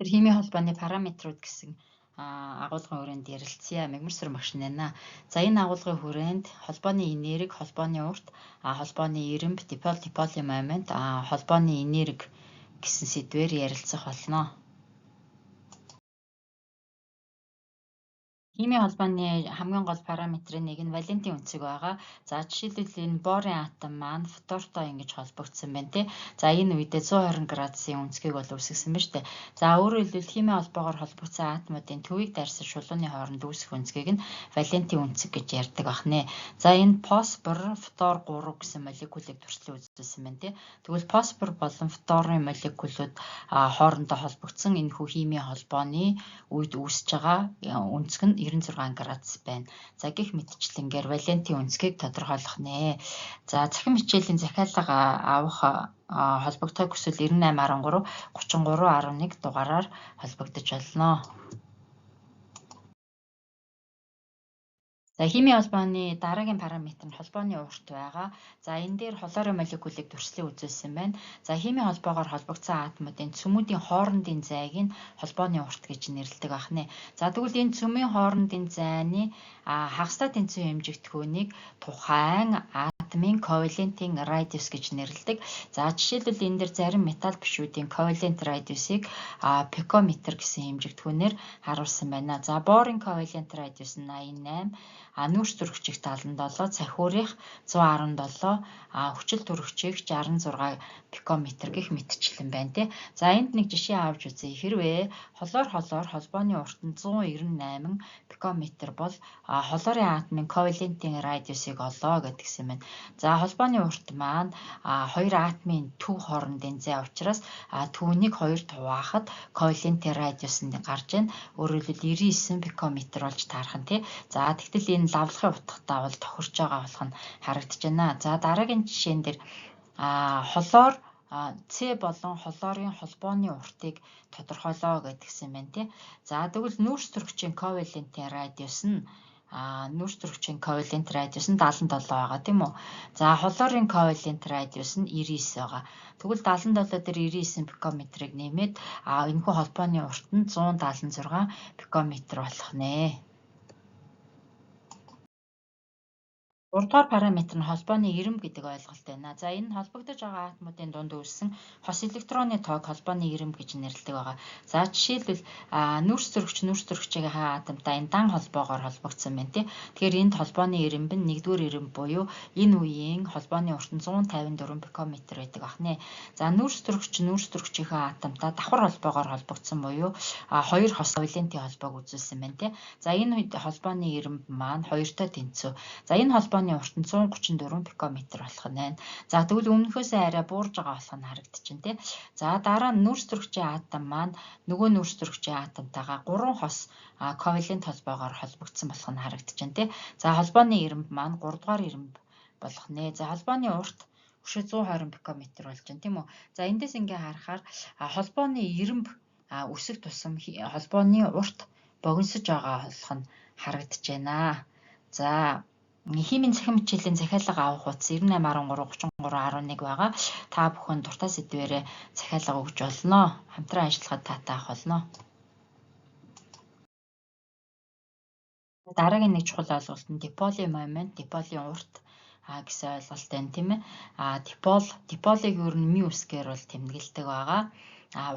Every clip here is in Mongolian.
Тэр химийн холбооны параметрууд гэсэн агуулгын хүрээнд ярилцъя. Мегмарсүр багш нэнэ. За энэ агуулгын хүрээнд холбооны энерги, холбооны урт, холбооны ирэмб, диполийн момент, холбооны энерги гэсэн сэдвээр ярилцах болно. Химийн холбооны хамгийн гол параметрын нэг нь валентийн үнцэг байгаа. За жишээлбэл энэ борын атом маань фтортой ингэж холбогдсон байна тий. За энэ үедээ 120 градусын үнцгийг бол үүсгэсэн байна шүү дээ. За өөрөөр хэлбэл химийн холбоогоор холбогдсон атомуудын төвийг дайрсан шулууны хооронд үүсэх үнцгийг нь валентийн үнцэг гэж ярьдаг бахнэ. За энэ фосфор, фтор 3 гэсэн молекулыг туршлан үзүүлсэн байна тий. Тэгвэл фосфор болон фторын молекулууд хоорондоо холбогдсон энэ хүү химийн холбооны үед үүсэж байгаа үнцэг нь 96 градус байна. За гэх мэтчлэнгээр валентийн үнцгийг тодорхойлох нэ. За цахим хичээлийн захиалга авах холбогдохыг хүсвэл 9813 3311 дугаараар холбогдож болно. За химийн холбооны дараагийн параметр нь холбооны урт байгаа. За энэ дээр хлорын молекулыг туршлан үзүүлсэн байна. За химийн холбоогоор холбогдсон атомуудын цөмүүдийн хоорондын зайг нь холбооны урт гэж нэрлэдэг байна. За тэгвэл энэ цөмийн хоорондын зайны хагастай тэнцвийн хэмжигдэхүүнийг тухайн атомын ковалентийн радиус гэж нэрлэдэг. За жишээлбэл энэ дээр зарим металл бишүүдийн ковалент радиусыг пикометр гэсэн хэмжигдэхүүнээр харуулсан байна. За борын ковалент радиус нь 88, нүүрс төрөгчийг 77, цахиурих 117, хүчил төрөгчийг 66 пикометр гэх мэтчлэн байна тий. За энд нэг жишээ авч үзье. Хэрвээ хлор холбооны урт нь 198 пикометр бол хлорын атомын ковалентийн радиусыг олоо гэдгсэн байна. За холбооны урт маань хоёр атомын төв хоорондын зай учраас түүнийг хоёрт хуваахад ковалентийн радиус нь гарч байна. Өөрөөр хэлбэл 99 пикометр болж таарах нь тий. За тэгтэл энэ лавлахын утгатай бол тохирч байгаа болох нь харагдаж байна. За дараагийн жишээн дээр хлор С болон хлорын холбооны уртыг тодорхойлоо гэдгсэн байна тий. За тэгвэл нүүрс төрөгчийн ковалентийн радиус нь 77 байгаа тийм үү. За хлорын ковалент радиус нь 99 байгаа. Тэгвэл 77 дээр 99 пикометрийг нэмээд энэхүү холбооны урт нь 176 пикометр болох нэ. Гуравдугаар параметр нь холбооны ирэмб гэдэг ойлголт байна. За энэ холбогдож байгаа атомуудын дунд үүссэн хос электроны тоог холбооны ирэмб гэж нэрлэдэг байгаа. За жишээлбэл нүүрс төрөгчийн атомтай энэ дан холбоогоор холбогдсон байна тий. Тэгэхээр энд холбооны ирэмб нь нэгдүгээр ирэмб буюу энэ үеийн холбооны урт нь 154 пикометр байдаг бахнэ. За нүүрс төрөгчийн атомтай давхар холбоогоор холбогдсон буюу хоёр хос ковалентийн холбоог үзүүлсэн байна тий. За энэ үед холбооны ирэмб маань хоёртой тэнцүү. За энэ холбооны урт нь 134 пикометр болох нь байна. За тэгвэл өмнөхөөсөө арай буурж байгаа болох нь харагдаж байна тий. За дараа нь нүүрс төрөгчийн атом маань нөгөө нүүрс төрөгчийн атомтойгоо 3 хос ковалент холбоогоор холбогдсон болох нь харагдаж байна тий. За холбооны ирэмб маань 3 дугаар ирэмб болох нэ. За холбооны урт өшөө 120 пикометр болж байна тийм үү. За эндээс ингээ харахаар холбооны ирэмб өсөх тусам холбооны урт богиносож байгаа болох нь харагдаж байна. За химийн цахим хичээлийн захиалга авах утас 9813 3311 байгаа. Та бүхэн дуртай сэдвээрээ захиалга өгч болно. Хамтран ажиллахад таатай ах болно. Дараагийн нэг чухал ойлголт нь диполийн момент, диполийн урт гэсэн ойлголт байна тийм ээ. Диполыг ер нь μ усгээр бол тэмдэглэдэг байгаа.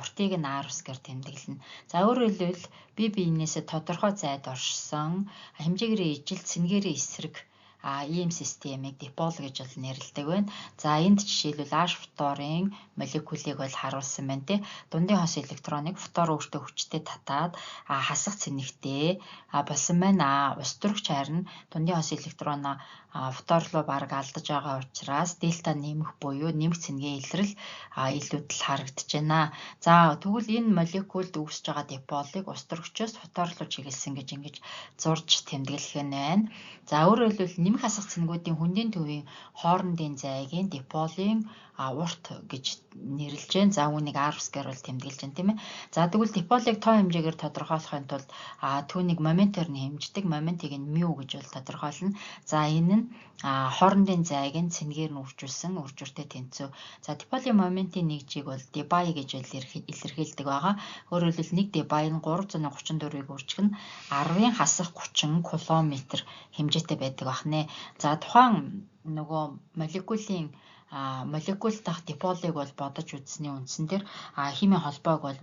Уртыг нь R усгээр тэмдэглэнэ. За өөрөөр хэлбэл бие биенээсээ тодорхой зайд оршсон хэмжээгээрээ ижил цэнгээрээ эсрэг ийм системийг дипол гэж бол нэрлэдэг байна. За энд жишээлбэл H фторын молекулыг бол харуулсан байна тий. Дундын хос электроныг фтор өөртөө хүчтэй татаад хасах цэнэгтэй болсон байна. Ус төрөгч харин дундын хос электроноо фтор руу бараг алдаж байгаа учраас дельта нэмэх буюу нэмэх цэнгийн илрэл илүүдэл харагдаж байна. За тэгвэл энэ молекулд үүсэж байгаа диполыг ус төрөгчөөс фтор руу чиглэсэн гэж ингэж зурж тэмдэглэх нь байна. За өөрөөр хэлбэл нэмэх хасах цэнгүүдийн хүндийн төвийн хоорондын зайгийн диполын урт гэж нэрлэж байна. За үүнийг R усгээр бол тэмдэглэж байна тийм ээ. За тэгвэл диполыг тоо хэмжээгээр тодорхойлохын тулд түүнийг моментоор нь хэмждэг. Моментыг нь μ гэж бол тодорхойлно. За энэ нь нь хоорондын зайг нь цэнгээр нь үржүүлсэн үржүүртэй тэнцүү. За диполийн моментын нэгжийг бол debye гэж илэрхийлдэг байгаа. Өөрөөр хэлбэл 1 debye нь 334-ыг үржих нь 10-ын хасах 30 км хэмжээтэй байдаг байна. За тухайн нөгөө молекул дах диполыг бол бодож үзсний үндсэн дээр химийн холбоог бол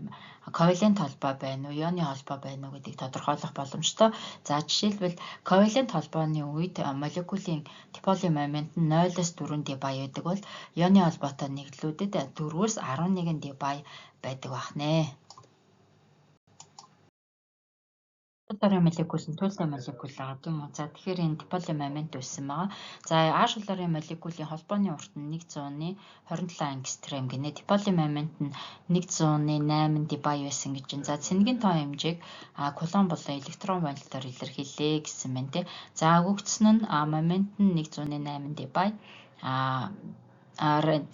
ковалент холбоо байна уу, ионы холбоо байна уу гэдгийг тодорхойлох боломжтой. За жишээлбэл ковалент холбооны үед молекулын диполийн момент нь 0-4 debye байдаг бол ионы холбоотой нэгдлүүдэд 4-өөс 11 debye байдаг байна. Шулуурын молекул нь туйлын молекул байгаа тийм үү. За тэгэхээр энэ диполийн момент үүссэн байгаа. За А шулуурын молекулын холбооны урт нь 100-ны 27 ангстрем гинэ. Диполийн момент нь 100-ны 8 debye байсан гэж байна. За цэнэгийн тоо хэмжээг кулон болон электрон вольтоор илэрхийлээ гэсэн байна тий. За өгөгдсөн нь момент нь 100-ны 8 debye.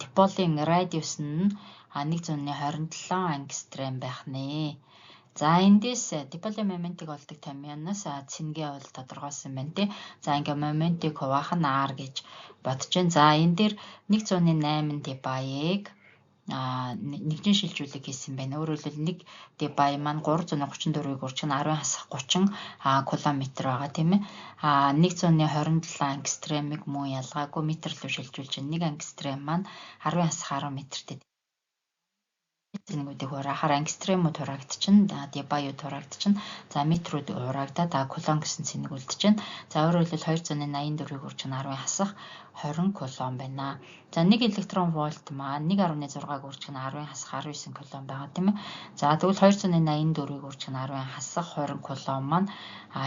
Диполийн радиус нь 100-ны 27 ангстрем байх нэ. За эндээс диполийн моментыг олдог томьёоноос цэнгээ бол тодорхойлсон байна тий. За ингээ моментыг хуваах нь R гэж бодож байна. За энэ дээр 100-ны 8 debye-ыг нэгжин шилжүүлэг хийсэн байна. Өөрөөр хэлбэл 1 debye маань 334-ыг үржих нь 10-ын хасах 30 км байгаа тийм ээ. 100-ны 27 ангстремыг мөн ялгаагүй метр рүү шилжүүлж байна. 1 ангстрем маань 10-ын хасах 10 метртэй. Цэнэгүүдийг хураахаар ангстремүүд хураагдчихна, debyeуд хураагдчихна. За метрүүд хураагдаад кулон гэсэн цэнэг үлдчихэв. За өөрөөр хэлбэл 284-ийг үржих нь 10-ын хасах 20 кулон байна. За 1 электрон вольт маань 1.6-г үржих нь 10-ын хасах 19 кулон байгаа тийм ээ. За тэгвэл 284-ийг үржих нь 10-ын хасах 20 кулон маань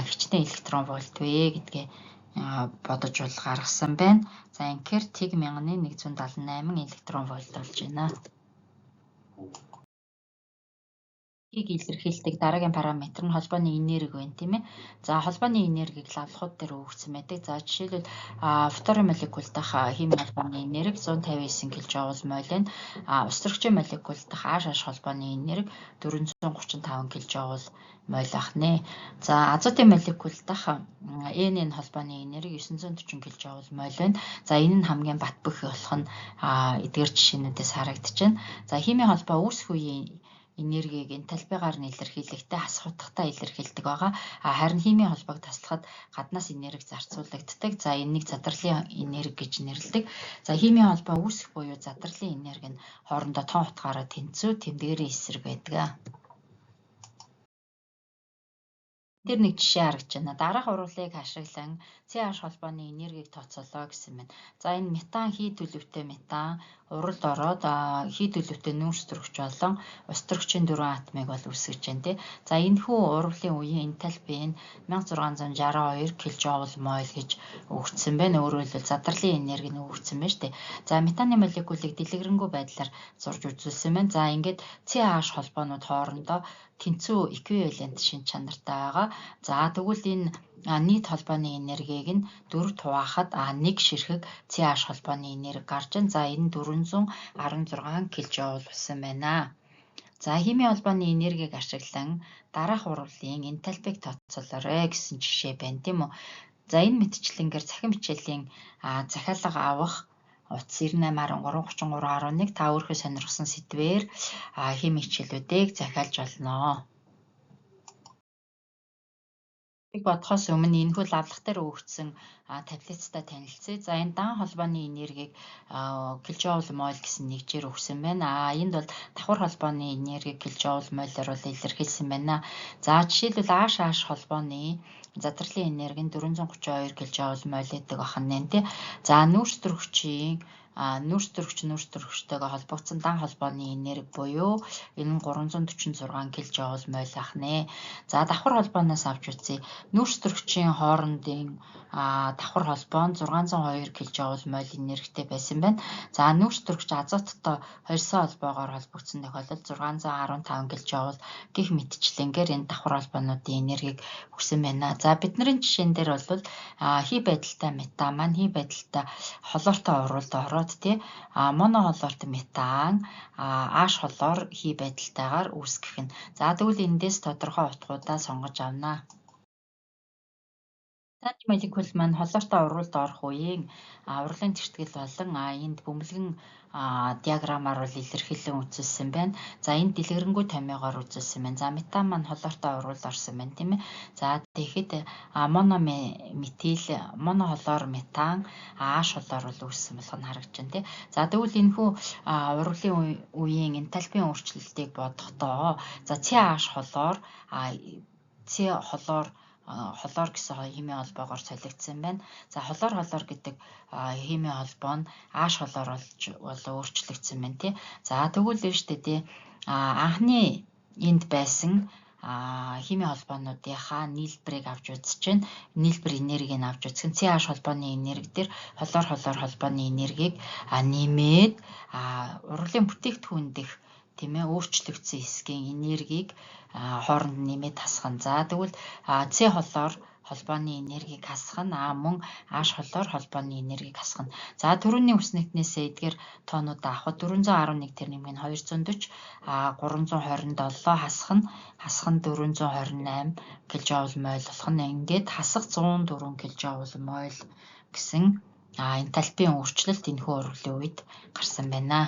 хичнээн электрон вольт вэ гэдгээ бодож гаргасан байна. За инхээр тэг 1178 электрон вольт болж байна. Илэрхийлдэг дараагийн параметр нь холбооны энерги байна тийм ээ. За холбооны энергийг лавлахууд дээр өгсөн байдаг. За жишээлбэл фторын молекул дах химийн холбооны энерги 159 кJ моль нь устөрөгчийн молекул дах H холбооны энерги 435 кJ моль ах нэ. За азотын молекул дах N холбооны энерги 940 кJ моль байна. За энэ нь хамгийн бат бөх болох нь эдгээр жишээнүүдээс харагдчихэв. За химийн холбоо үүсэх үеийн энергийг энтальпигаар нь илэрхийлэхдээ хасах утгатай илэрхийлдэг байгаа. Харин химийн холбоог таслахад гаднаас энерги зарцуулагддаг. За энэнийг задарлын энерги гэж нэрлэдэг. За химийн холбоо үүсэх буюу задарлын энерги нь хоорондоо тун утгаараа тэнцүү тэмдгэрийн эсрэг байдаг. Тэр нэг жишээ харагдаж байна. Дараах урвалыг ашиглан CH холбооны энергийг тооцоолоо гэсэн байна. За энэ метан хий төлөвтэй метан уралд ороод хий төлөвтэй нүүрс төрөгч болон ус төрөгчийн 4 атомыг бол үүсгэж байна тий. За энэхүү урвалын үеийн энтальпи нь 1662 кJ моль гэж өгөгдсөн байна. Өөрөөр хэлбэл задарлын энерги нь өгөгдсөн байна шүү дээ. За метаны молекулыг дэлгэрэнгүй байдлаар зурж үзүүлсэн байна. За ингээд CH холбоонууд хоорондоо тэнцүү эквивалент шин чанартай байгаа. За тэгвэл энэ нийт холбооны энергийг нь 4 хуваахад 1 ширхэг CH холбооны энерги гарч байна. За энэ 416 кJ болсон байна. За химийн холбооны энергийг ашиглан дараах урвалын энтальпиг тооцоолоорой гэсэн жишээ байна тийм үү. За энэ мэтчлэнгээр цахим хичээлийн захиалга авах утас 98133311 та өөрийнхөө сонирхсан сэдвээр химийн хичээлүүдийг захиалж болно. Бодохоос өмнө энэхүү лавлах дээр өгөгдсөн таблицтай танилцъя. За энэ дан холбооны энергийг кJ моль гэсэн нэгжээр өгсөн байна. Энд бол давхар холбооны энергийг кJ молиор бол илэрхийлсэн байна. За жишээлбэл H холбооны задарлын энерги нь 432 кJ моль гэдэг бахан нэ тий. За нүүрс төрөгчтэйгээ холбогдсон дан холбооны энерги буюу энэ нь 346 кJ моль ах нэ. За давхар холбооноос авч үзье. Нүүрс төрөгчийн хоорондын давхар холбоо нь 602 кJ моль энергитэй байсан байна. За нүүрс төрөгч азоттой хорьсон холбоогоор холбогдсон тохиолдолд 615 кJ гэх мэтчлэнгээр энэ давхар холбоонуудын энергийг өгсөн байна. За бидний жишээн дээр бол хий байдалтай метан маань хий байдалтай холоортой урвалд ороод тий моно холоорт метан H холоор хий байдалтайгаар үүсгэх нь. За тэгвэл эндээс тодорхой утгуудаа сонгож авнаа. Таны молекул маань холоортой урвалд орох үеийн урлагийн тэгтгэл болон энд бөмбөлгөн диаграмаар бол илэрхийлэн үзүүлсэн байна. За энд дэлгэрэнгүй томьёогоор үзүүлсэн байна. За метан маань холоортой урвалд орсон байна тийм ээ. За тэгэхэд монометил, монохолоор метан, H холоор бол үүссэн болох нь харагдаж байна тийм. За тэгвэл энэхүү урвалын үеийн энтальпийн өөрчлөлтийг бодохдоо за CH холоор холоор гэсэн химийн холбоогоор солигдсон байна. За холоор гэдэг химийн холбоо нь H холоор бол өөрчлөгдсөн байна тий. За тэгвэл нь штэ тий. Анхны энд байсан химийн холбоонуудынхаа нийлбэрийг авч үзэж байна. Нийлбэр энергийг авч үзэх нь CH холбооны энерги дээр холоор холбооны энергийг нэмээд урлагийн бүтээгдэхүүн дэх тийм ээ өөрчлөгдсөн хэсгийн энергийг хооронд нэмээд хасах нь. За тэгвэл С холоор холбооны энергийг хасах нь мөн H холоор холбооны энергийг хасах нь. За түрүүний үснэгтнээсээ эдгээр тоонуудаа авахад 411 тэр нэмэх нь 240 327 хасах нь 428 кJ/мол болох нь ингээд хасах 104 кJ/мол гэсэн энтальпийн өөрчлөлт энэхүү урвалын үед гарсан байна.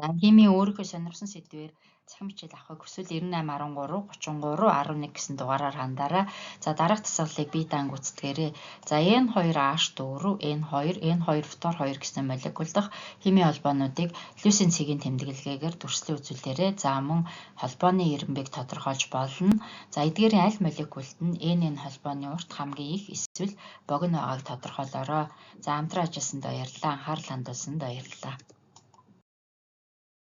За химийн өөрийнхөө сонирхсан сэдвээр цахим хичээл авахыг хүсвэл 9813 33 11 гэсэн дугаараар хандаарай. За дараах дасгалыг бие даанг үзтгээрэй. За N2H4, N2 гэсэн молекул дахь химийн холбоонуудыг Льюсийн цэгийн тэмдэглэгээр дүрслэн үзүүлээрэй. За мөн холбооны ирэмбийг тодорхойлж болно. За эдгээрийн аль молекулд нь N холбооны урт хамгийн их эсвэл богино байгааг тодорхойлоорой. За хамтран ажилласанд баярлалаа. Анхаарал хандуулсанд баярлалаа.